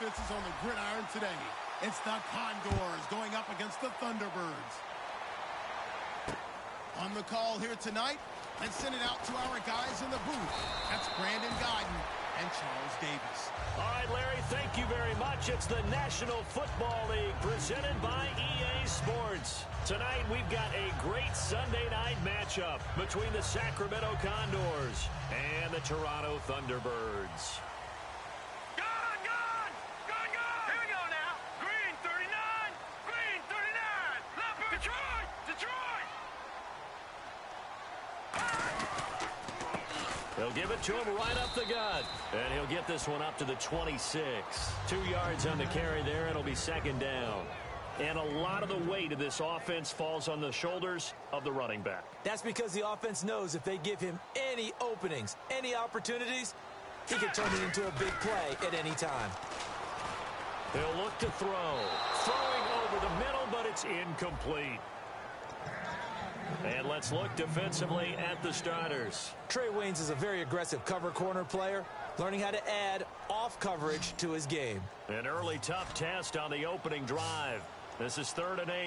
offenses on the gridiron today. It's the Condors going up against the Thunderbirds. On the call here tonight, let's send it out to our guys in the booth. That's Brandon Guyton and Charles Davis. All right, Larry, thank you very much. It's the National Football League presented by EA Sports. Tonight, we've got a great Sunday night matchup between the Sacramento Condors and the Toronto Thunderbirds. He'll give it to him right up the gut. And he'll get this one up to the 26. 2 yards on the carry there. It'll be second down. And a lot of the weight of this offense falls on the shoulders of the running back. That's because the offense knows if they give him any openings, any opportunities, he can turn it into a big play at any time. He'll look to throw. Throwing over the middle, but it's incomplete. And let's look defensively at the starters. Trey Waynes is a very aggressive cover corner player, learning how to add off coverage to his game. An early tough test on the opening drive. This is 3rd and 8. All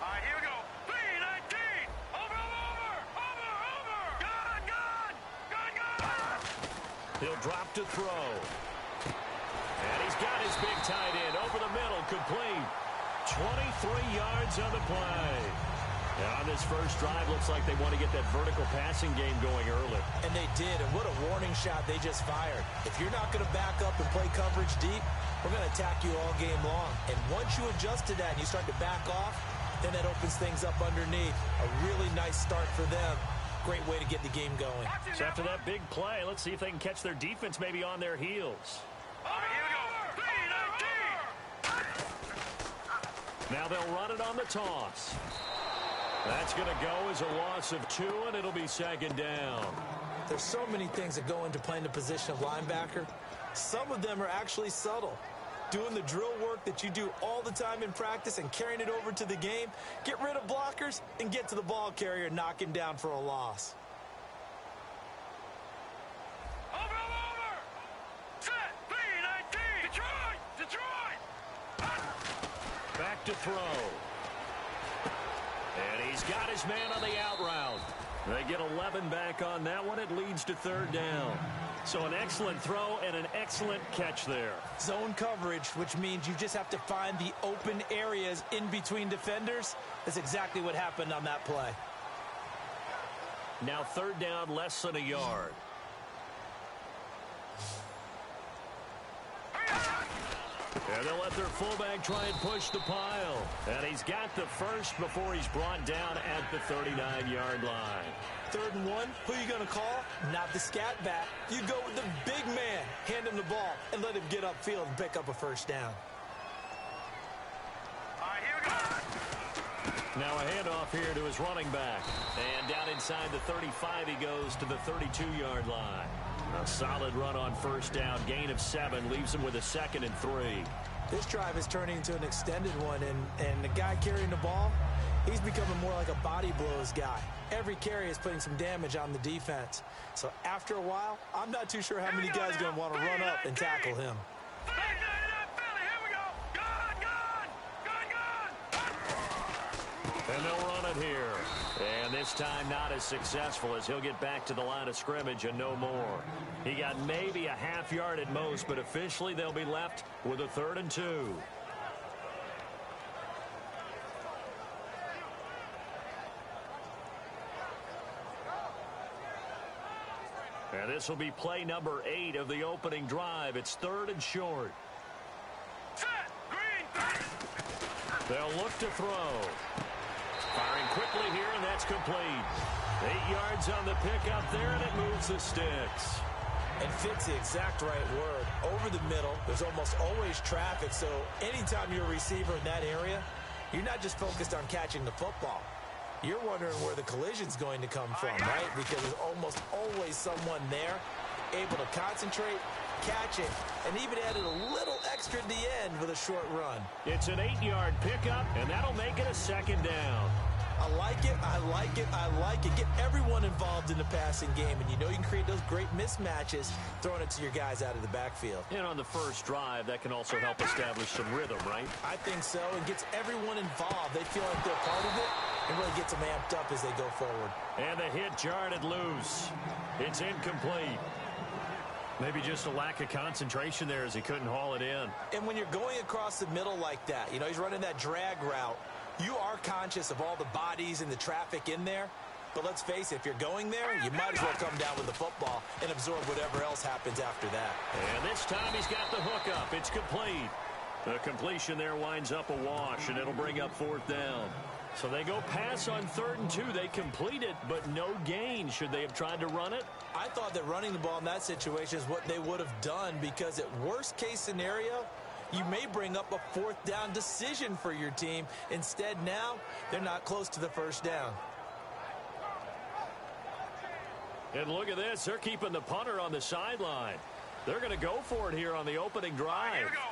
right, here we go. 3-19. Over. Gun. He'll drop to throw. And he's got his big tight end over the middle, complete. 23 yards on the play. And on this first drive, looks like they want to get that vertical passing game going early. And they did, and what a warning shot they just fired. If you're not going to back up and play coverage deep, we're going to attack you all game long. And once you adjust to that and you start to back off, then that opens things up underneath. A really nice start for them. Great way to get the game going. So after that big play, let's see if they can catch their defense maybe on their heels. All right, here we go. 3-19. Now they'll run it on the toss. That's going to go as a loss of 2, and it'll be second down. There's so many things that go into playing the position of linebacker. Some of them are actually subtle. Doing the drill work that you do all the time in practice and carrying it over to the game. Get rid of blockers and get to the ball carrier and knock him down for a loss. Over. Set. 3-19. Detroit. Back to throw. And he's got his man on the out route. They get 11 back on that one. It leads to 3rd down. So an excellent throw and an excellent catch there. Zone coverage, which means you just have to find the open areas in between defenders. That's exactly what happened on that play. Now 3rd down, less than a yard. And they'll let their fullback try and push the pile. And he's got the first before he's brought down at the 39-yard line. 3rd and 1, who are you going to call? Not the scat back. You go with the big man. Hand him the ball and let him get upfield and pick up a first down. All right, here we go. Now a handoff here to his running back. And down inside the 35, he goes to the 32-yard line. A solid run on first down. Gain of 7 leaves him with a 2nd and 3. This drive is turning into an extended one, and the guy carrying the ball, he's becoming more like a body blows guy. Every carry is putting some damage on the defense. So after a while, I'm not too sure how many guys are going to want to run up and tackle him. And they'll run it here. And this time not as successful as he'll get back to the line of scrimmage and no more. He got maybe a half yard at most, but officially they'll be left with a 3rd and 2. And this will be play number 8 of the opening drive. It's 3rd and short. Set. Green. They'll look to throw. Firing quickly here, and that's complete. 8 yards on the pickup there, and it moves the sticks. And fit's the exact right word. Over the middle, there's almost always traffic, so anytime you're a receiver in that area, you're not just focused on catching the football. You're wondering where the collision's going to come from, right? Because there's almost always someone there able to concentrate, catch it, and even added a little extra at the end with a short run. It's an 8-yard pickup, and that'll make it a 2nd down. I like it, I like it, I like it. Get everyone involved in the passing game, and you know you can create those great mismatches throwing it to your guys out of the backfield. And on the first drive, that can also help establish some rhythm, right? I think so. It gets everyone involved. They feel like they're part of it and really gets them amped up as they go forward. And the hit jarred loose. It's incomplete. Maybe just a lack of concentration there as he couldn't haul it in. And when you're going across the middle like that, you know, he's running that drag route, you are conscious of all the bodies and the traffic in there. But let's face it, if you're going there, you might as well come down with the football and absorb whatever else happens after that. And this time he's got the hook up. It's complete. The completion there winds up a wash, and it'll bring up 4th down. So they go pass on 3rd and 2. They complete it, but no gain. Should they have tried to run it? I thought that running the ball in that situation is what they would have done, because at worst case scenario, you may bring up a 4th down decision for your team. Instead, now they're not close to the 1st down. And look at this. They're keeping the punter on the sideline. They're going to go for it here on the opening drive. Here we go.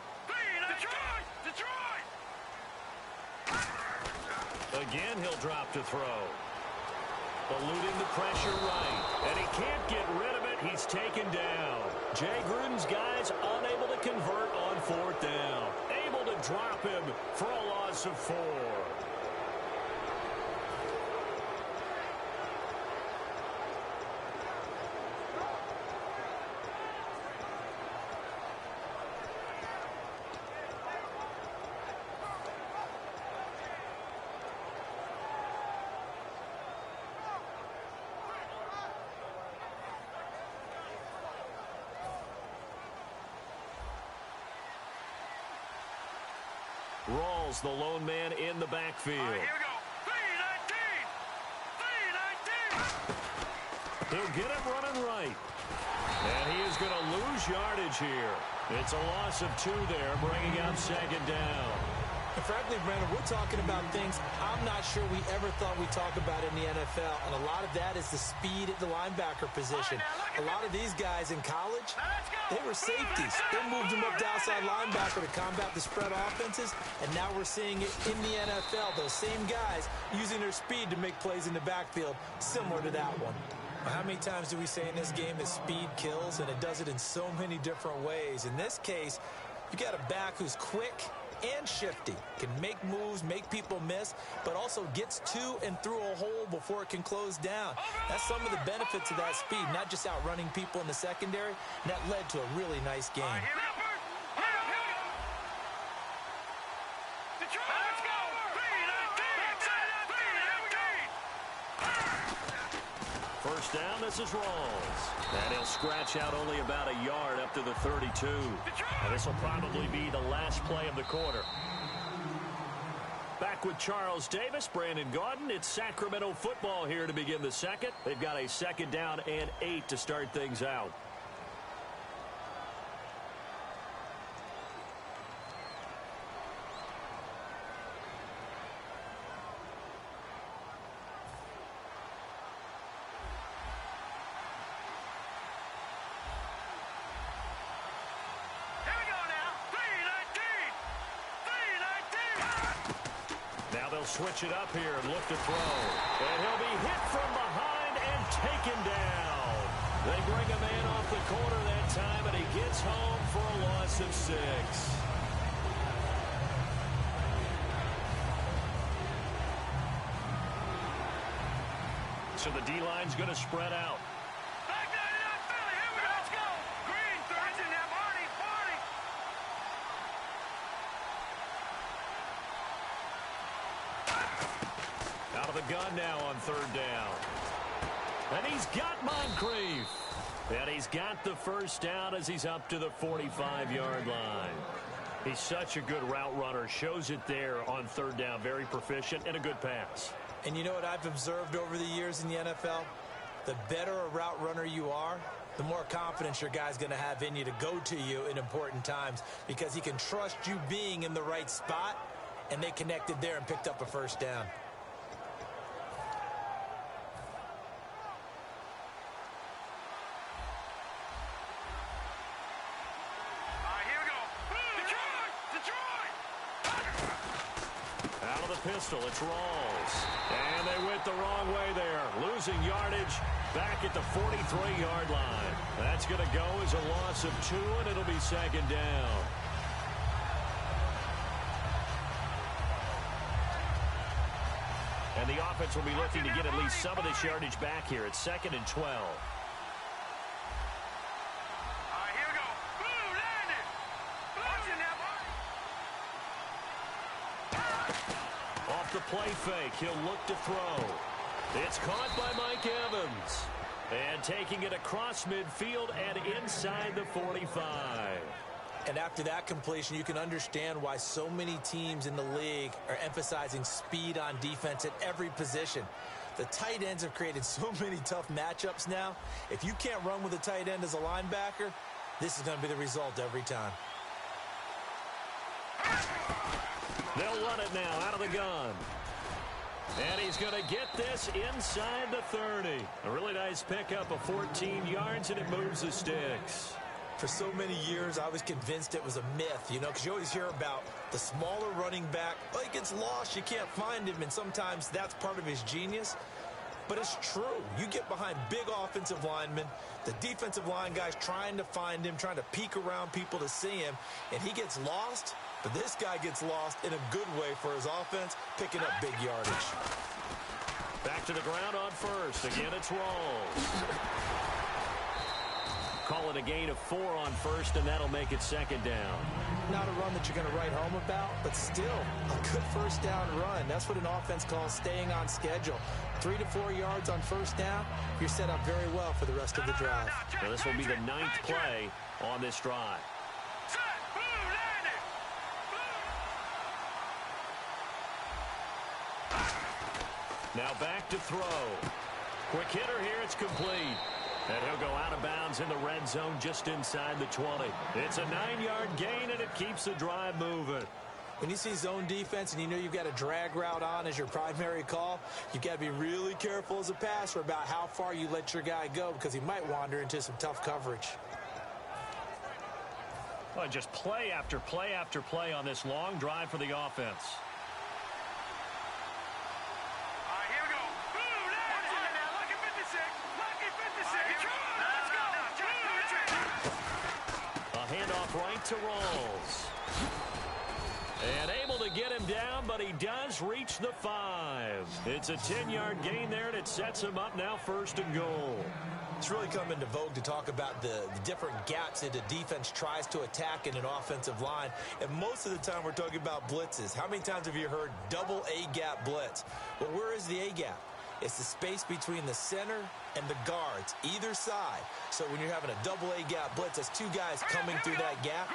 Detroit! Again, he'll drop to throw. Eluding the pressure right. And he can't get rid of it. He's taken down. Jay Gruden's guys unable to convert on 4th down. Able to drop him for a loss of 4. Rawls, the lone man in the backfield. Here we go. 3-19! He'll get him running right. And he is going to lose yardage here. It's a loss of 2 there, bringing up 2nd down. And frankly, Brandon, we're talking about things I'm not sure we ever thought we'd talk about in the NFL. And a lot of that is the speed at the linebacker position. A lot of these guys in college, they were safeties. They moved them up to outside linebacker to combat the spread offenses. And now we're seeing it in the NFL. Those same guys using their speed to make plays in the backfield, similar to that one. How many times do we say in this game that speed kills? And it does it in so many different ways. In this case, you got a back who's quick and shifty, can make moves, make people miss, but also gets to and through a hole before it can close down. That's some of the benefits of that speed, not just outrunning people in the secondary, and that led to a really nice game. First down, this is Rawls. And he'll scratch out only about a yard up to the 32. And this will probably be the last play of the quarter. Back with Charles Davis, Brandon Gaudin. It's Sacramento football here to begin the second. They've got a 2nd down and 8 to start things out. Switch it up here and look to throw. And he'll be hit from behind and taken down. They bring a man off the corner that time, and he gets home for a loss of 6. So the D-line's going to spread out. Back 99 Philly. Here we go. Let's go. Green, third in there. Marty. Out of the gun now on 3rd down. And he's got Moncrief. And he's got the 1st down as he's up to the 45-yard line. He's such a good route runner. Shows it there on 3rd down. Very proficient and a good pass. And you know what I've observed over the years in the NFL? The better a route runner you are, the more confidence your guy's going to have in you to go to you in important times, because he can trust you being in the right spot, and they connected there and picked up a 1st down. Pistol, it's Rawls. is. And they went the wrong way there, losing yardage back at the 43-yard line. That's going to go as a loss of 2, and it'll be second down. And the offense will be looking to get at least some of this yardage back here. It's 2nd and 12. Off the play fake, he'll look to throw. It's caught by Mike Evans. And taking it across midfield and inside the 45. And after that completion, you can understand why so many teams in the league are emphasizing speed on defense at every position. The tight ends have created so many tough matchups now. If you can't run with a tight end as a linebacker, this is going to be the result every time. They'll run it now out of the gun. And he's going to get this inside the 30. A really nice pickup of 14 yards, and it moves the sticks. For so many years, I was convinced it was a myth, you know, because you always hear about the smaller running back. Oh, he gets lost, you can't find him, and sometimes that's part of his genius. But it's true. You get behind big offensive linemen, the defensive line guys trying to find him, trying to peek around people to see him, and he gets lost. But this guy gets lost in a good way for his offense, picking up big yardage. Back to the ground on first. Again, it's Rawls. Call it a gain of 4 on first, and that'll make it second down. Not a run that you're going to write home about, but still a good first down run. That's what an offense calls staying on schedule. 3 to 4 yards on first down, you're set up very well for the rest of the drive. Now, this will be the 9th play on this drive. Now back to throw. Quick hitter here, it's complete. And he'll go out of bounds in the red zone just inside the 20. It's a 9-yard gain, and it keeps the drive moving. When you see zone defense and you know you've got a drag route on as your primary call, you've got to be really careful as a passer about how far you let your guy go because he might wander into some tough coverage. Well, just play after play after play on this long drive for the offense. Right to Rawls. And able to get him down, but he does reach the 5. It's a 10-yard gain there, and it sets him up now 1st and goal. It's really come into vogue to talk about the different gaps that the defense tries to attack in an offensive line. And most of the time we're talking about blitzes. How many times have you heard double A-gap blitz? Well, where is the A-gap? It's the space between the center and the guards, either side. So when you're having a double A-gap blitz, that's 2 guys coming through that gap.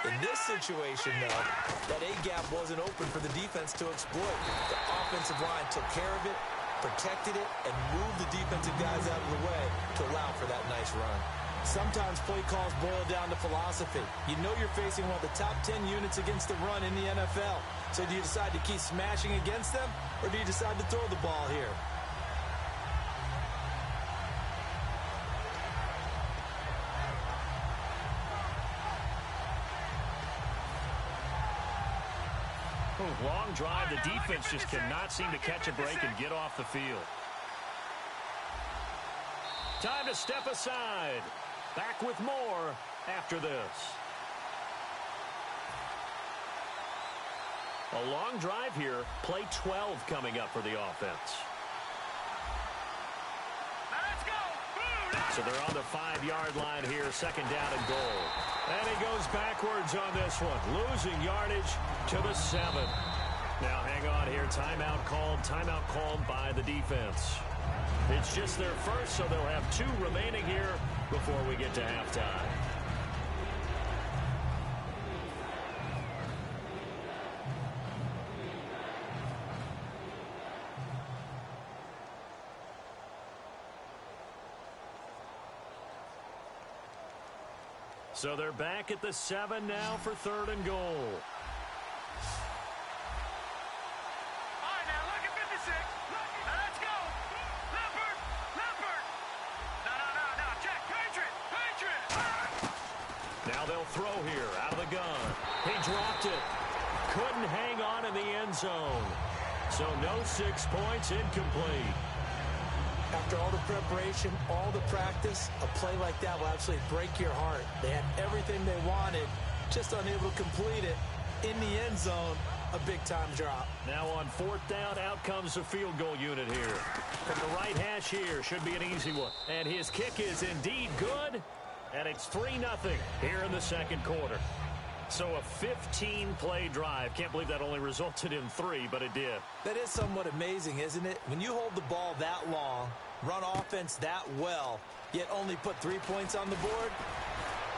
In this situation, though, that A-gap wasn't open for the defense to exploit. The offensive line took care of it, protected it, and moved the defensive guys out of the way to allow for that nice run. Sometimes play calls boil down to philosophy. You know you're facing one of the top 10 units against the run in the NFL. So do you decide to keep smashing against them, or do you decide to throw the ball here? Long drive. The defense just cannot seem to catch a break and get off the field. Time to step aside. Back with more after this. A long drive here. Play 12 coming up for the offense. So they're on the 5-yard line here, 2nd down and goal. And he goes backwards on this one, losing yardage to the 7. Now hang on here, timeout called by the defense. It's just their first, so they'll have 2 remaining here before we get to halftime. So they're back at the 7 now for 3rd and goal. All right, now look at 56. Now let's go. Leopard. No, check. Patriot. Now they'll throw here out of the gun. He dropped it. Couldn't hang on in the end zone. So no 6 points, incomplete. After all the preparation, all the practice, a play like that will absolutely break your heart. They had everything they wanted, just unable to complete it. In the end zone, a big-time drop. Now on 4th down, out comes the field goal unit here. From the right hash here, should be an easy one. And his kick is indeed good, and it's 3-0 here in the second quarter. So a 15-play drive. Can't believe that only resulted in 3, but it did. That is somewhat amazing, isn't it? When you hold the ball that long, run offense that well, yet only put 3 points on the board,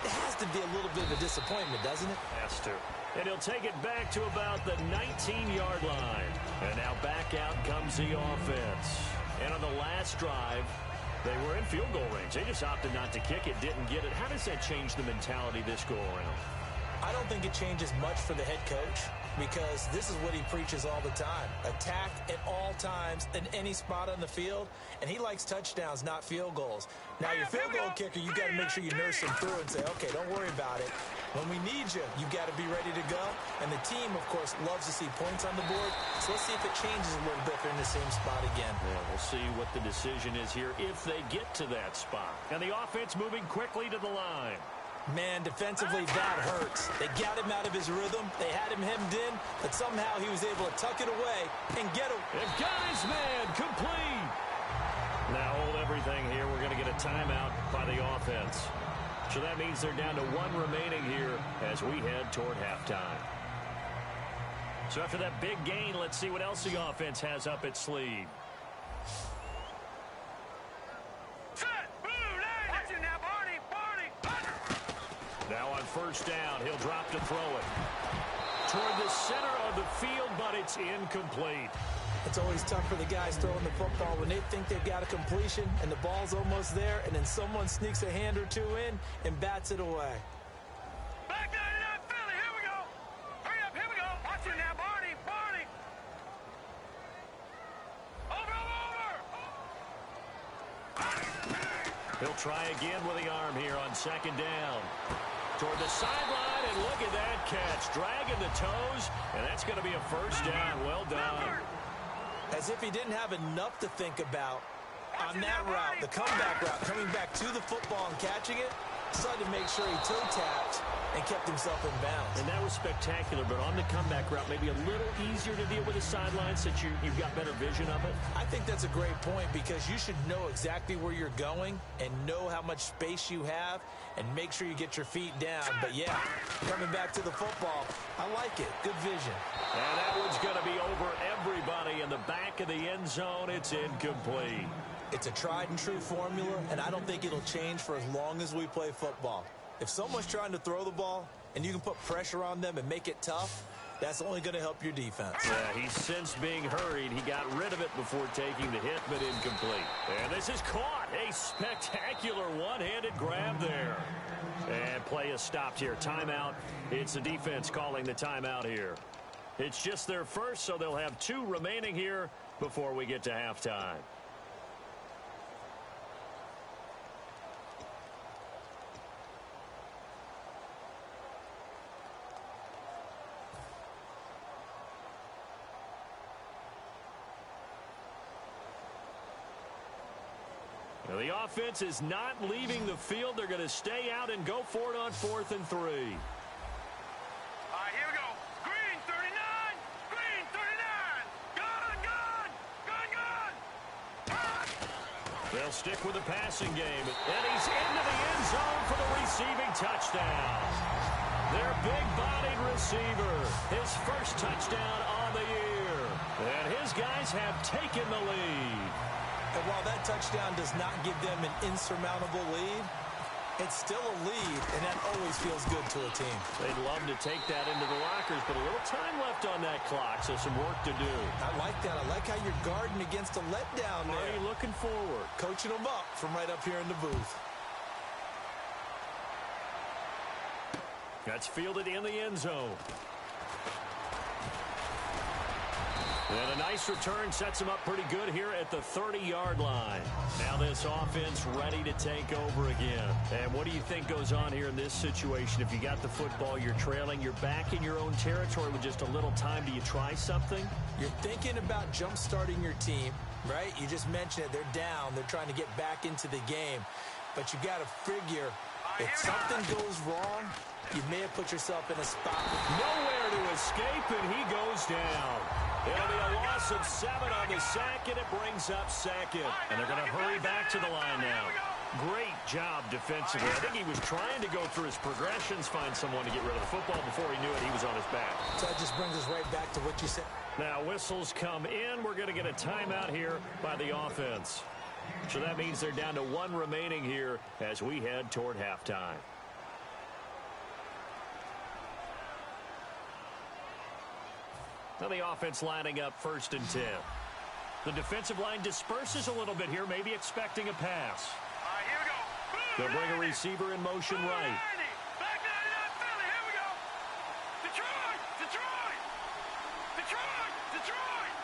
it has to be a little bit of a disappointment, doesn't it? Has to. And he'll take it back to about the 19-yard line. And now back out comes the offense. And on the last drive, they were in field goal range. They just opted not to kick it, didn't get it. How does that change the mentality this go-around? I don't think it changes much for the head coach because this is what he preaches all the time. Attack at all times in any spot on the field, and he likes touchdowns, not field goals. Now, your field goal kicker, you got to make sure you nurse him through and say, okay, don't worry about it. When we need you, you got to be ready to go. And the team, of course, loves to see points on the board. So let's see if it changes a little bit if they're in the same spot again. Yeah, we'll see what the decision is here if they get to that spot. And the offense moving quickly to the line. Man, defensively, that hurts. They got him out of his rhythm. They had him hemmed in, but somehow he was able to tuck it away and get him. They've got his man complete. Now hold everything here. We're going to get a timeout by the offense. So that means they're down to 1 remaining here as we head toward halftime. So after that big gain, let's see what else the offense has up its sleeve. Now on 1st down, he'll drop to throw it. Toward the center of the field, but it's incomplete. It's always tough for the guys throwing the football when they think they've got a completion and the ball's almost there, and then someone sneaks a hand or two in and bats it away. Back 99 Philly, here we go. Hurry up, here we go. Watch it now, Barney, Barney. Over. He'll try again with the arm here on 2nd down. Toward the sideline, and look at that catch. Dragging the toes, and that's going to be a 1st down. Well done. As if he didn't have enough to think about on that route, the comeback route, coming back to the football and catching it, decided to make sure he toe tapped and kept himself in bounds. And that was spectacular, but on the comeback route, maybe a little easier to deal with the sidelines since you've got better vision of it. I think that's a great point because you should know exactly where you're going and know how much space you have and make sure you get your feet down. But, yeah, coming back to the football, I like it. Good vision. And that one's going to be over everybody in the back of the end zone. It's incomplete. It's a tried-and-true formula, and I don't think it'll change for as long as we play football. If someone's trying to throw the ball and you can put pressure on them and make it tough, that's only going to help your defense. Yeah, he's since being hurried. He got rid of it before taking the hit, but incomplete. And this is caught. A spectacular one-handed grab there. And play is stopped here. Timeout. It's the defense calling the timeout here. It's just their first, so they'll have 2 remaining here before we get to halftime. Now, the offense is not leaving the field. They're going to stay out and go for it on 4th and 3. All right, here we go. Green 39. Green 39. Gun, gun. Gun, gun. They'll stick with the passing game. And he's into the end zone for the receiving touchdown. Their big-bodied receiver. His first touchdown on the year. And his guys have taken the lead. And while that touchdown does not give them an insurmountable lead, it's still a lead, and that always feels good to a team. They'd love to take that into the lockers, but a little time left on that clock, so some work to do. I like that. I like how you're guarding against a letdown there. Are you looking forward? Coaching them up from right up here in the booth. That's fielded in the end zone. And a nice return sets him up pretty good here at the 30-yard line. Now this offense ready to take over again. And what do you think goes on here in this situation? If you got the football, you're trailing, you're back in your own territory with just a little time. Do you try something? You're thinking about jump-starting your team, right? You just mentioned it. They're down. They're trying to get back into the game. But you got to figure if something goes wrong, you may have put yourself in a spot. Nowhere to escape, and he goes down. It'll be a loss of 7 on the sack, and it brings up second. And they're going to hurry back to the line now. Great job defensively. I think he was trying to go through his progressions, find someone to get rid of the football. Before he knew it, he was on his back. So that just brings us right back to what you said. Now whistles come in. We're going to get a timeout here by the offense. So that means they're down to 1 remaining here as we head toward halftime. Now the offense lining up 1st and 10. The defensive line disperses a little bit here, maybe expecting a pass. Here we go. They'll bring a receiver in motion right. Back 99 Philly. Here we go. Detroit. Detroit. Detroit. Detroit.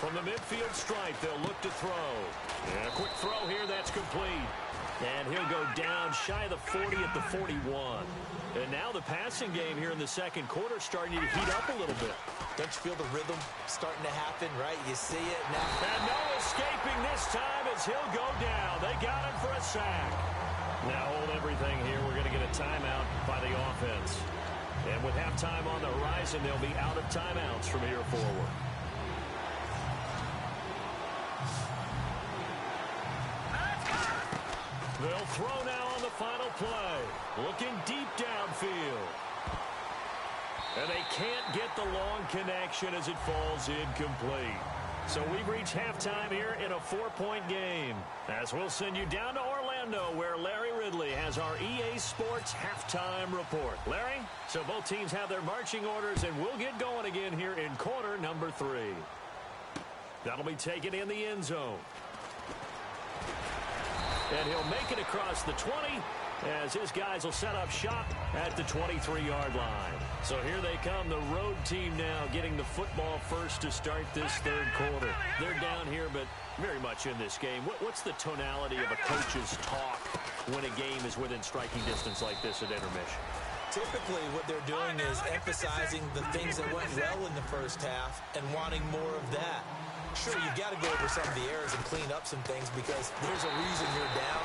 From the midfield stripe, they'll look to throw. And a quick throw here, that's complete. And he'll go down shy of the 40 at the 41. And now the passing game here in the second quarter starting to heat up a little bit. Don't you feel the rhythm starting to happen, right? You see it now. And no escaping this time as he'll go down. They got him for a sack. Now hold everything here. We're going to get a timeout by the offense. And with halftime on the horizon, they'll be out of timeouts from here forward. They'll throw now on the final play. Looking deep downfield. And they can't get the long connection as it falls incomplete. So we've reached halftime here in a 4-point game. As we'll send you down to Orlando where Larry Ridley has our EA Sports halftime report. Larry, so both teams have their marching orders and we'll get going again here in quarter number 3. That'll be taken in the end zone. And he'll make it across the 20 as his guys will set up shop at the 23-yard line. So here they come, the road team now getting the football first to start this third quarter. They're down here, but very much in this game. What's the tonality of a coach's talk when a game is within striking distance like this at intermission? Typically, what they're doing is emphasizing the things that went well in the first half and wanting more of that. Sure, you got to go over some of the errors and clean up some things because there's a reason you're down.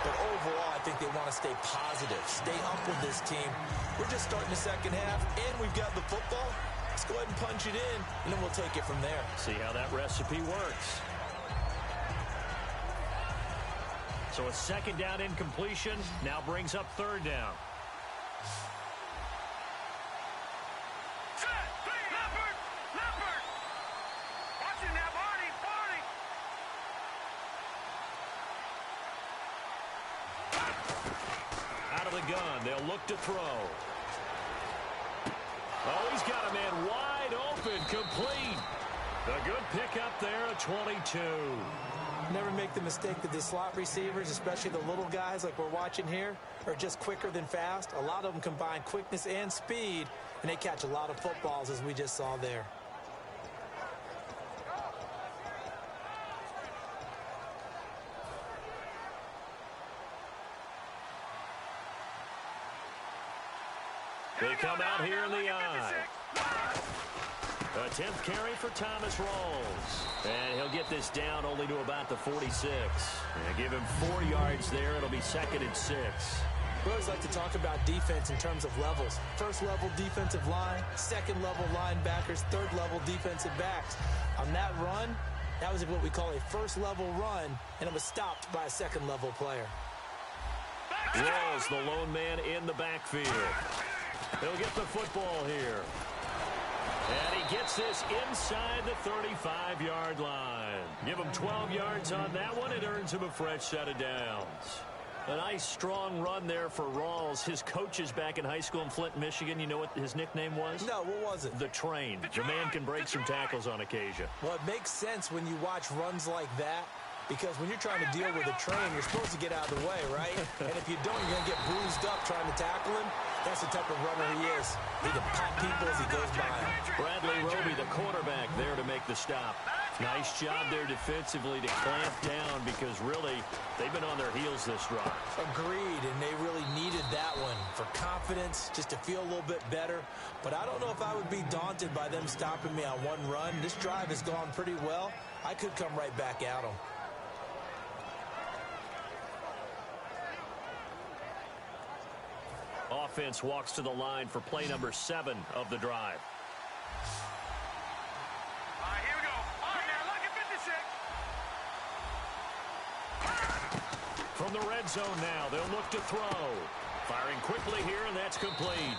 But overall, I think they want to stay positive, stay up with this team. We're just starting the second half, and we've got the football. Let's go ahead and punch it in, and then we'll take it from there. See how that recipe works. So a second down incompletion now brings up third down. Gun. They'll look to throw. Oh, he's got a man wide open, complete. A good pickup there at 22. Never make the mistake that the slot receivers, especially the little guys like we're watching here, are just quicker than fast. A lot of them combine quickness and speed, and they catch a lot of footballs as we just saw there. They come out here in the eye. A 10th carry for Thomas Rawls. And he'll get this down only to about the 46. And give him 4 yards there. It'll be 2nd and 6. We always like to talk about defense in terms of levels. First level defensive line, second level linebackers, third level defensive backs. On that run, that was what we call a first level run, and it was stopped by a second level player. Rawls, the lone man in the backfield. He'll get the football here. And he gets this inside the 35-yard line. Give him 12 yards on that one. It earns him a fresh set of downs. A nice, strong run there for Rawls. His coaches back in high school in Flint, Michigan, you know what his nickname was? No, what was it? The Train. The man can break some tackles on occasion. Well, it makes sense when you watch runs like that. Because when you're trying to deal with a train, you're supposed to get out of the way, right? And if you don't, you're going to get bruised up trying to tackle him. That's the type of runner he is. He can pop people as he goes by him. Bradley Roby, the quarterback, there to make the stop. Nice job there defensively to clamp down because really they've been on their heels this drive. Agreed, and they really needed that one for confidence, just to feel a little bit better. But I don't know if I would be daunted by them stopping me on one run. This drive has gone pretty well. I could come right back at them. Offense walks to the line for play number 7 of the drive. All right, here we go. All right, now look at 56. From the red zone now, they'll look to throw. Firing quickly here, and that's complete.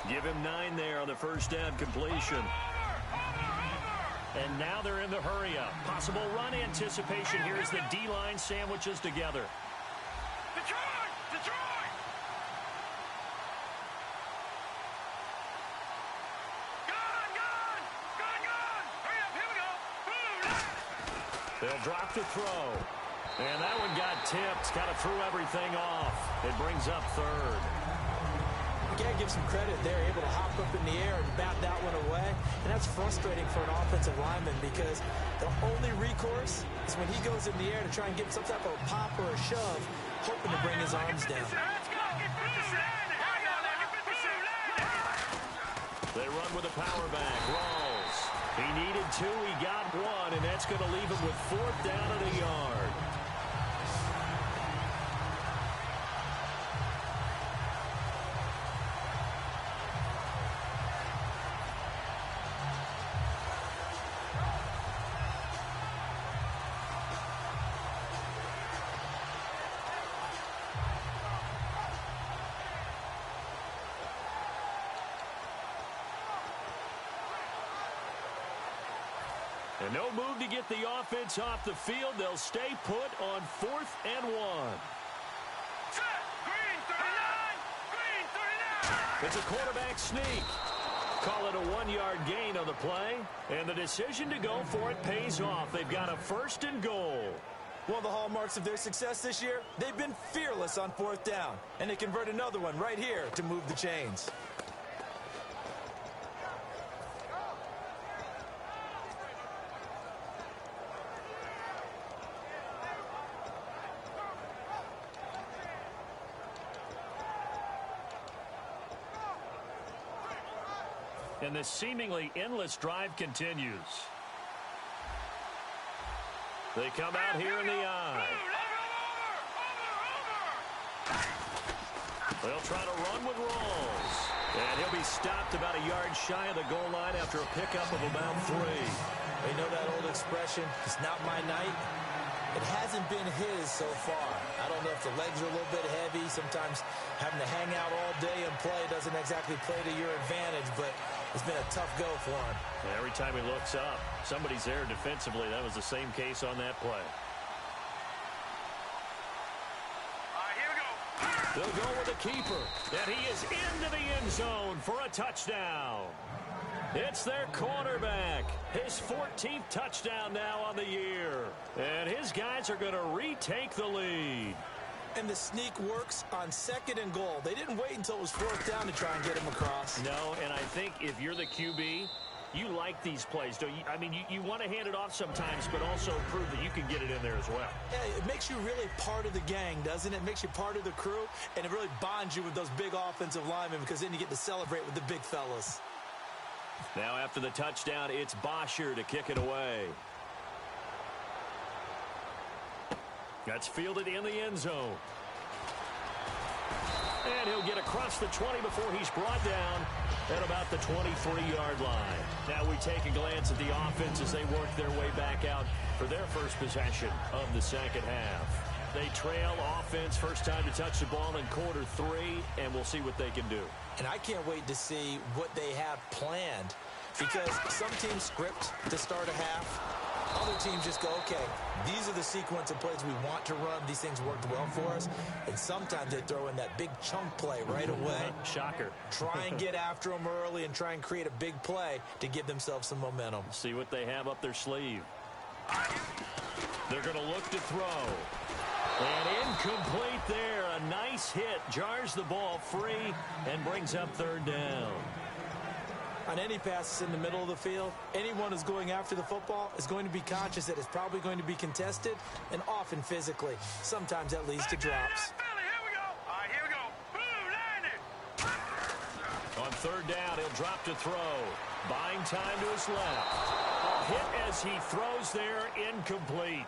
Give him 9 there on the first down completion. And now they're in the hurry-up. Possible run anticipation here as the D-line sandwiches together. Detroit! Detroit! Gun! Gun! Gun! Gun! Hurry up, here we go! They'll drop to throw. And that one got tipped. Kind of threw everything off. It brings up third. You gotta give some credit. They're able to hop up in the air and bat that one away. And that's frustrating for an offensive lineman because the only recourse is when he goes in the air to try and get some type of a pop or a shove, hoping to bring his arms down. Let's go! Get 50 Get 50 They run with a power back. Rawls. He needed 2. He got 1. And that's going to leave him with 4th down and a yard. And no move to get the offense off the field. They'll stay put on 4th and 1. Set! Green 39! Green 39! It's a quarterback sneak. Call it a 1-yard gain on the play. And the decision to go for it pays off. They've got a 1st and goal. One of the hallmarks of their success this year, they've been fearless on 4th down. And they convert another one right here to move the chains. And the seemingly endless drive continues. They come out here in the eye. They'll try to run with Rawls. And he'll be stopped about a yard shy of the goal line after a pickup of about 3. They know that old expression, it's not my night. It hasn't been his so far. I don't know if the legs are a little bit heavy. Sometimes having to hang out all day and play doesn't exactly play to your advantage, but it's been a tough go for him. And every time he looks up, somebody's there defensively. That was the same case on that play. All right, here we go. They'll go with the keeper. And he is into the end zone for a touchdown. It's their cornerback. His 14th touchdown now on the year. And his guys are going to retake the lead. And the sneak works on 2nd and goal. They didn't wait until it was 4th down to try and get him across. No, and I think if you're the QB, you like these plays, don't you? I mean, you want to hand it off sometimes, but also prove that you can get it in there as well. Yeah, it makes you really part of the gang, doesn't it? It makes you part of the crew, and it really bonds you with those big offensive linemen because then you get to celebrate with the big fellas. Now after the touchdown, it's Bosher to kick it away. That's fielded in the end zone. And he'll get across the 20 before he's brought down at about the 23-yard line. Now we take a glance at the offense as they work their way back out for their first possession of the second half. They trail offense, first time to touch the ball in quarter 3, and we'll see what they can do. And I can't wait to see what they have planned because some teams script to start a half. Other teams just go, okay, these are the sequence of plays we want to run. These things worked well for us. And sometimes they throw in that big chunk play right away. Shocker. Try and get after them early and try and create a big play to give themselves some momentum. See what they have up their sleeve. They're going to look to throw. And incomplete there. a nice hit, jars the ball free, and brings up third down. On any passes in the middle of the field, anyone who's going after the football is going to be conscious that it's probably going to be contested and often physically. Sometimes that leads to drops. On third down, he'll drop to throw. Buying time to his left. A hit as he throws there, incomplete.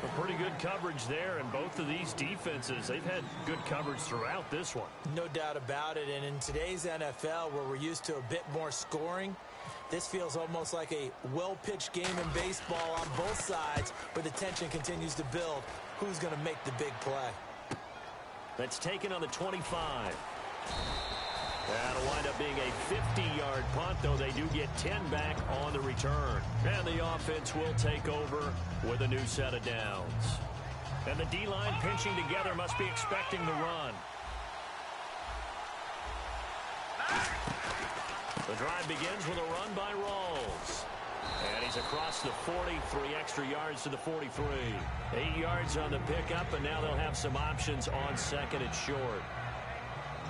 A pretty good coverage there, and both of these defenses, they've had good coverage throughout this one. No doubt about it, and in today's NFL, where we're used to a bit more scoring, this feels almost like a well-pitched game in baseball on both sides, where the tension continues to build. Who's going to make the big play? That's taken on the 25. That'll wind up being a 50-yard punt, though they do get 10 back on the return. And the offense will take over with a new set of downs. And the D-line pinching together must be expecting the run. The drive begins with a run by Rawls. And he's across the 40, 3 extra yards to the 43. 8 yards on the pickup, and now they'll have some options on second and short.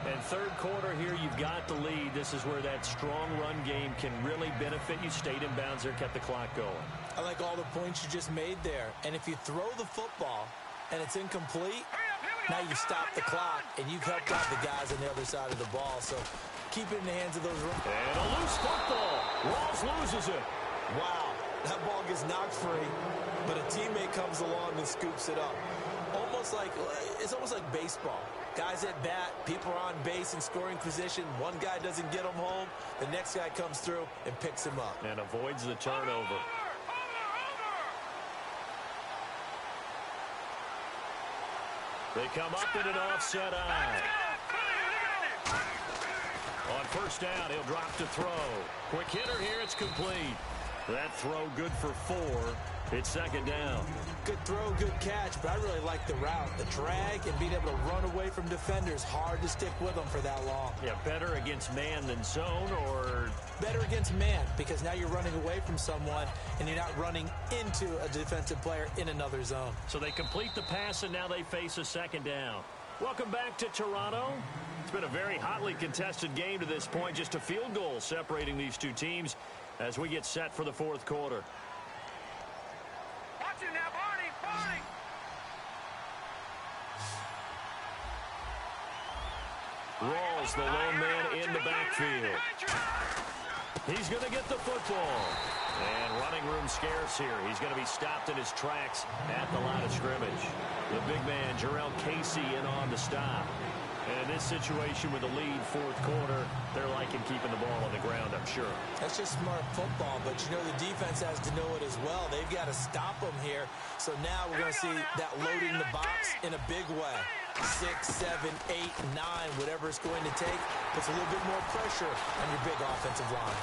And third quarter here, you've got the lead. This is where that strong run game can really benefit you. Stayed in bounds there, kept the clock going. I like all the points you just made there. And if you throw the football and it's incomplete, now you've stopped the clock and you've helped out the guys on the other side of the ball. So keep it in the hands of those. And a loose football. Rawls loses it. Wow, that ball gets knocked free, but a teammate comes along and scoops it up. It's almost like baseball. Guys at bat, people are on base in scoring position. One guy doesn't get him home. The next guy comes through and picks him up. And avoids the turnover. They come up in an offset eye. On first down, he'll drop to throw. Quick hitter here, it's complete. That throw good for 4. It's second down. Good throw, good catch, but I really like the route. The drag and being able to run away from defenders. Hard to stick with them for that long. Yeah, better against man than zone, or? Better against man, because now you're running away from someone and you're not running into a defensive player in another zone. So they complete the pass, and now they face a second down. Welcome back to Toronto. It's been a very hotly contested game to this point. Just a field goal separating these two teams as we get set for the fourth quarter. Watch him now, Barney! Barney! Rawls, the lone man in the backfield. He's going to get the football. And running room scarce here. He's going to be stopped in his tracks at the line of scrimmage. The big man, Jarrell Casey, in on the stop. And in this situation with the lead fourth quarter, they're liking keeping the ball on the ground, I'm sure. That's just smart football, but you know the defense has to know it as well. They've got to stop them here. So now we're going to see that loading the box in a big way. 6, 7, 8, 9, whatever it's going to take, puts a little bit more pressure on your big offensive line.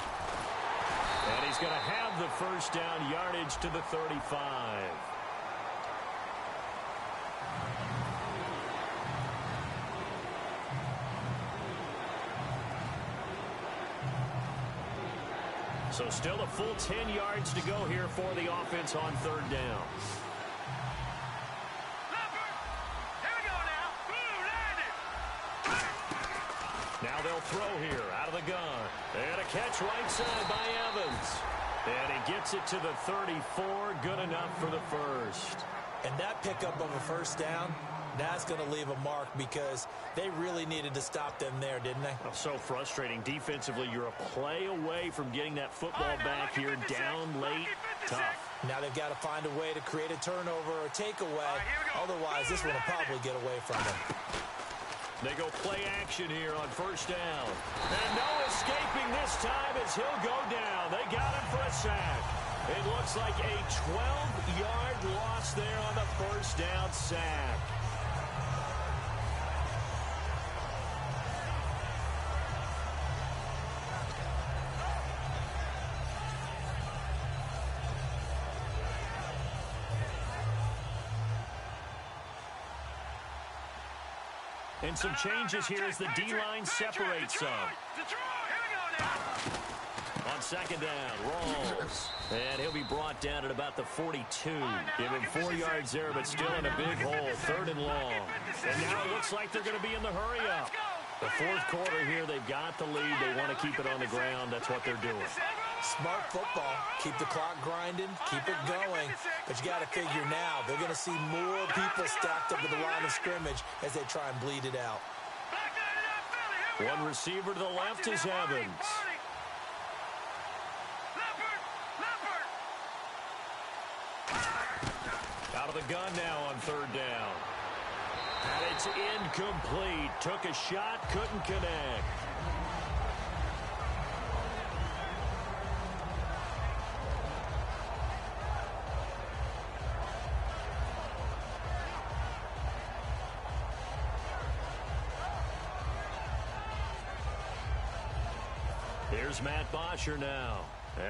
And he's going to have the first down, yardage to the 35. So still a full 10 yards to go here for the offense on third down. Now they'll throw here out of the gun. And a catch right side by Evans. And he gets it to the 34. Good enough for the first. And that pickup of a first down, that's going to leave a mark because they really needed to stop them there, didn't they? Oh, so frustrating. Defensively, you're a play away from getting that football back here down late. Tough. Now they've got to find a way to create a turnover or takeaway. Otherwise, this one will probably get away from them. They go play action here on first down. And no escaping this time as he'll go down. They got him for a sack. It looks like a 12-yard loss there on the first down sack. And some changes here as the D-line separates some. Detroit! Here we go now! On On second down, rolls. And he'll be brought down at about the 42. Give him 4 yards there, but still in a big hole. Third and long. And now it looks like they're going to be in the hurry-up. The fourth quarter here, they've got the lead. They want to keep it on the ground. That's what they're doing. Smart football. Keep the clock grinding. Keep it going. But you got to figure now, they're going to see more people stacked up at the line of scrimmage as they try and bleed it out. One receiver to the left is Evans. Out of the gun now on third down. And it's incomplete. Took a shot, couldn't connect. Here's Matt Bosher now,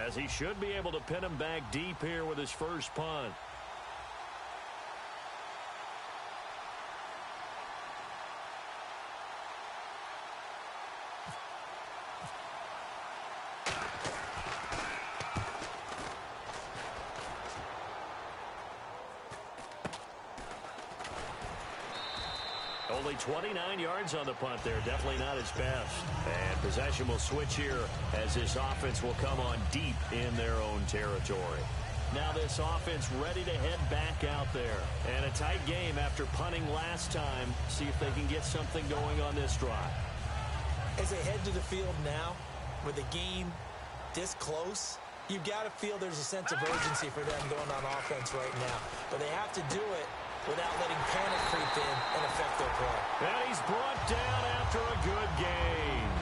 as he should be able to pin him back deep here with his first punt. Only 29 yards on the punt there. Definitely not his best. And possession will switch here as this offense will come on deep in their own territory. Now this offense ready to head back out there. And a tight game after punting last time. See if they can get something going on this drive. As they head to the field now, with the game this close, you've got to feel there's a sense of urgency for them going on offense right now. But they have to do it without letting panic creep in and affect their play. And he's brought down after a good game.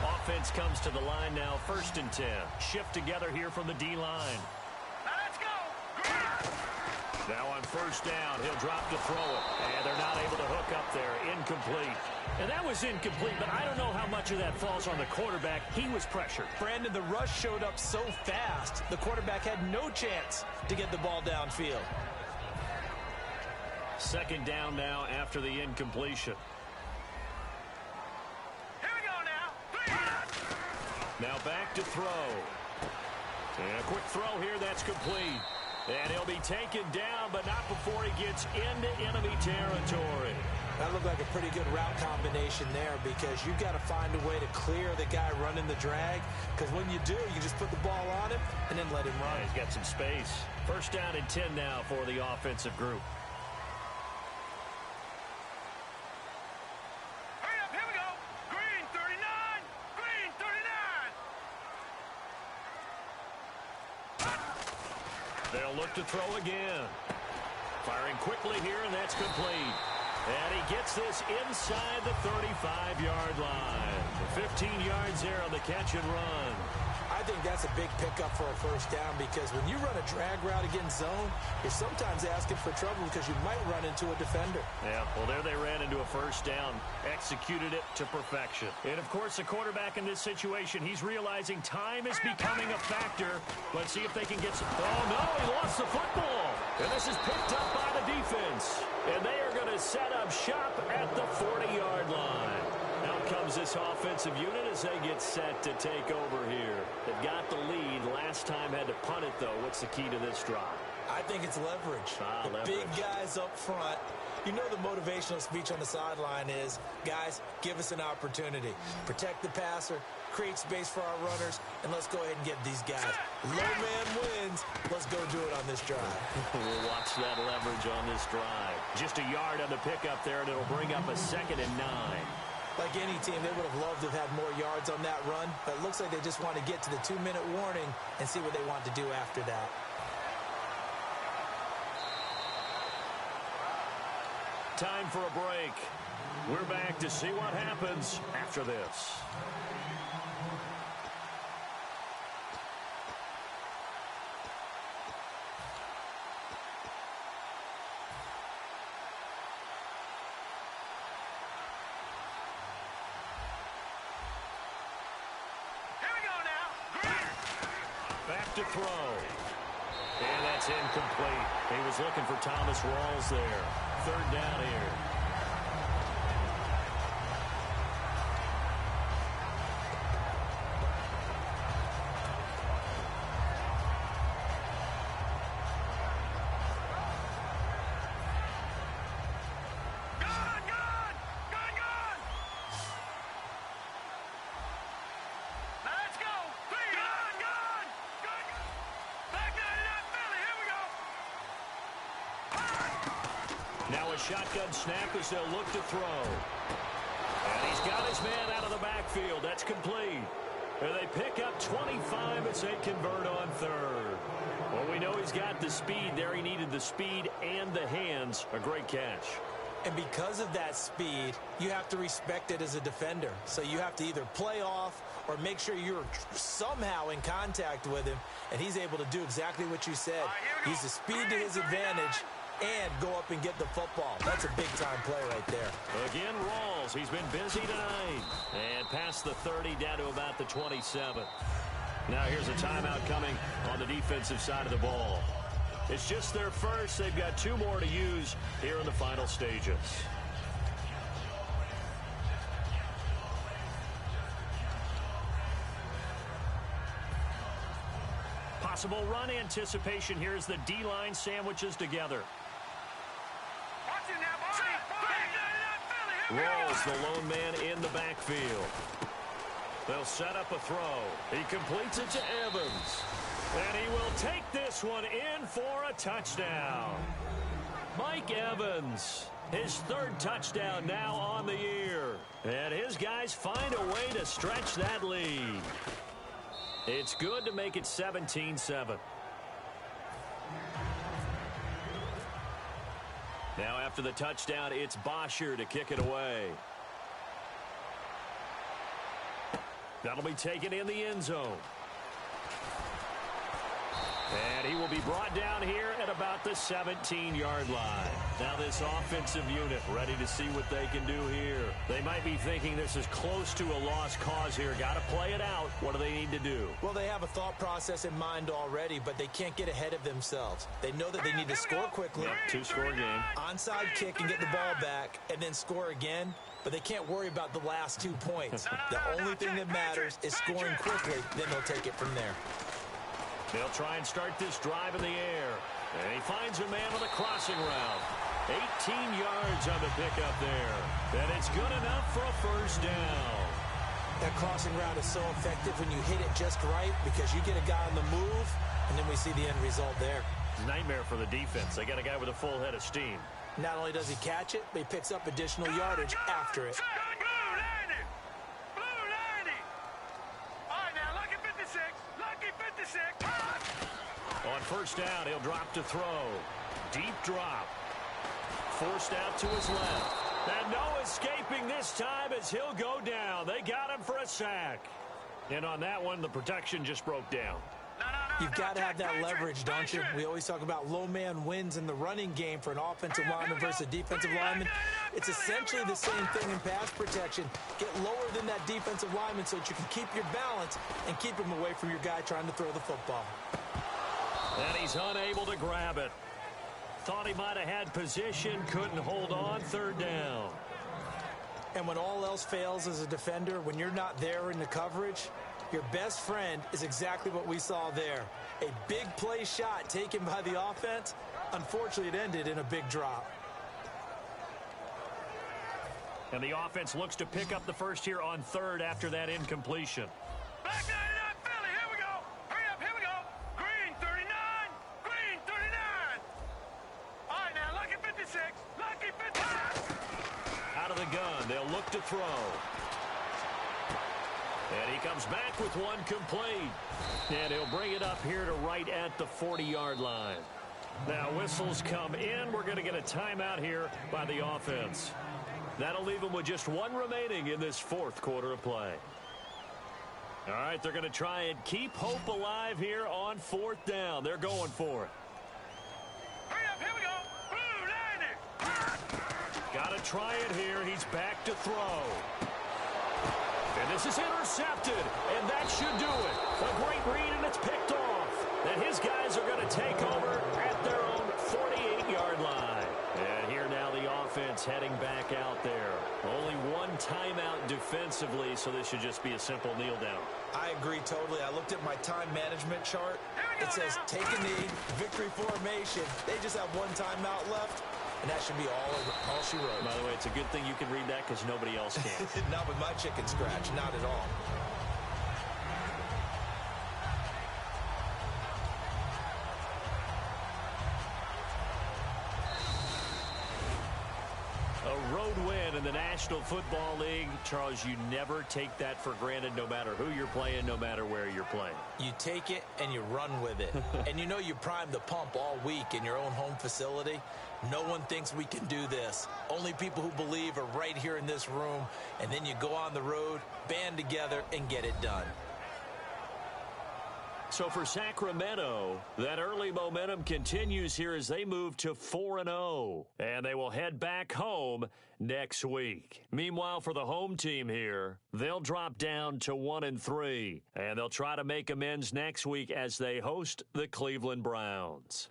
Offense comes to the line now, 1st and 10. Shift together here from the D-line. Now let's go. Now on 1st down, he'll drop to throw it. And they're not able to hook up there. Incomplete. And that was incomplete, but I don't know how much of that falls on the quarterback. He was pressured. Brandon, the rush showed up so fast, the quarterback had no chance to get the ball downfield. 2nd down now after the incompletion. Here we go now. Now back to throw. And a quick throw here, that's complete. And he'll be taken down, but not before he gets into enemy territory. That looked like a pretty good route combination there because you've got to find a way to clear the guy running the drag. Because when you do, you just put the ball on him and then let him run. He's got some space. 1st down and 10 now for the offensive group. Hurry up, here we go. Green 39. Green 39. They'll look to throw again. Firing quickly here, and that's complete. And he gets this inside the 35-yard line. 15 yards there on the catch and run. I think that's a big pickup for a 1st down because when you run a drag route against zone, you're sometimes asking for trouble because you might run into a defender. Yeah, well, there they ran into a 1st down. Executed it to perfection. And, of course, the quarterback in this situation, he's realizing time is becoming a factor. Let's see if they can get some... Oh, no, he lost the football. And this is picked up by the defense. And they are going to set up shop at the 40-yard line. Out comes this offensive unit as they get set to take over here. They've got the lead. Last time had to punt it, though. What's the key to this drive? I think it's leverage. The big guys up front. You know the motivational speech on the sideline is, guys, give us an opportunity. Protect the passer, create space for our runners, and let's go ahead and get these guys. Low man wins. Let's go do it on this drive. We'll watch that leverage on this drive. Just a yard on the pickup there, and it'll bring up a 2nd and 9. Like any team, they would have loved to have had more yards on that run, but it looks like they just want to get to the 2-minute warning and see what they want to do after that. Time for a break. We're back to see what happens after this. To throw. And that's incomplete. He was looking for Thomas Rawls there. 3rd down here. Now a shotgun snap as they'll look to throw. And he's got his man out of the backfield. That's complete. And they pick up 25 as they convert on third. Well, we know he's got the speed there. He needed the speed and the hands. A great catch. And because of that speed, you have to respect it as a defender. So you have to either play off or make sure you're somehow in contact with him. And he's able to do exactly what you said. Use the speed to his advantage and go up and get the football. That's a big-time play right there. Again, Rawls. He's been busy tonight. And past the 30 down to about the 27. Now here's a timeout coming on the defensive side of the ball. It's just their first. They've got 2 more to use here in the final stages. Possible run anticipation here as the D-line sandwiches together. Rawls, the lone man in the backfield. They'll set up a throw. He completes it to Evans. And he will take this one in for a touchdown. Mike Evans, his 3rd touchdown now on the year. And his guys find a way to stretch that lead. It's good to make it 17-7. Now after the touchdown, it's Bosher to kick it away. That'll be taken in the end zone. And he will be brought down here at about the 17-yard line. Now this offensive unit ready to see what they can do here. They might be thinking this is close to a lost cause here. Got to play it out. What do they need to do? Well, they have a thought process in mind already, but they can't get ahead of themselves. They know that they need to score quickly. Yep, 2-score game. Onside kick and get the ball back and then score again. But they can't worry about the last 2 points. The only thing that matters is scoring quickly. Then they'll take it from there. They'll try and start this drive in the air. And he finds a man with a crossing route. 18 yards on the pickup there. And it's good enough for a first down. That crossing route is so effective when you hit it just right because you get a guy on the move, and then we see the end result there. Nightmare for the defense. They got a guy with a full head of steam. Not only does he catch it, but he picks up additional yardage after it. On first down, he'll drop to throw. Deep drop. Forced out to his left. And no escaping this time as he'll go down. They got him for a sack. And on that one, the protection just broke down. You've got to have that leverage, don't you? We always talk about low man wins in the running game for an offensive lineman versus a defensive lineman. It's essentially the same thing in pass protection. Get lower than that defensive lineman so that you can keep your balance and keep him away from your guy trying to throw the football. And he's unable to grab it. Thought he might have had position, couldn't hold on, 3rd down. And when all else fails as a defender, when you're not there in the coverage, your best friend is exactly what we saw there. A big play shot taken by the offense. Unfortunately, it ended in a big drop. And the offense looks to pick up the first here on 3rd after that incompletion. Back 99, Philly, here we go. Hurry up, here we go. Green 39, green 39. All right, now, lucky 56, lucky 56. Out of the gun, they'll look to throw. And he comes back with one complete. And he'll bring it up here to right at the 40-yard line. Now whistles come in. We're going to get a timeout here by the offense. That'll leave them with just 1 remaining in this 4th quarter of play. All right, they're going to try and keep hope alive here on 4th down. They're going for it. Hurry up, here we go. Blue 90. Got to try it here. He's back to throw. And this is intercepted, and that should do it. A great read, and it's picked off. And his guys are going to take over at their own 48-yard line. And here now the offense heading back out there. Only 1 timeout defensively, so this should just be a simple kneel down. I agree totally. I looked at my time management chart. It says take a knee, victory formation. They just have 1 timeout left. And that should be all she wrote. By the way, it's a good thing you can read that because nobody else can. Not with my chicken scratch. Not at all. National Football League, Charles, you never take that for granted no matter who you're playing, no matter where you're playing. You take it and you run with it. And you know you primed the pump all week in your own home facility. No one thinks we can do this. Only people who believe are right here in this room. And then you go on the road, band together, and get it done. So for Sacramento, that early momentum continues here as they move to 4-0. And they will head back home next week. Meanwhile, for the home team here, they'll drop down to 1-3. And they'll try to make amends next week as they host the Cleveland Browns.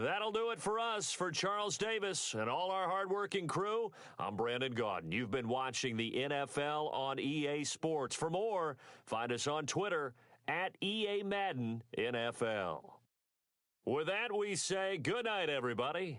That'll do it for us. For Charles Davis and all our hardworking crew, I'm Brandon Gaudin. You've been watching the NFL on EA Sports. For more, find us on Twitter at EA Madden NFL. With that, we say good night, everybody.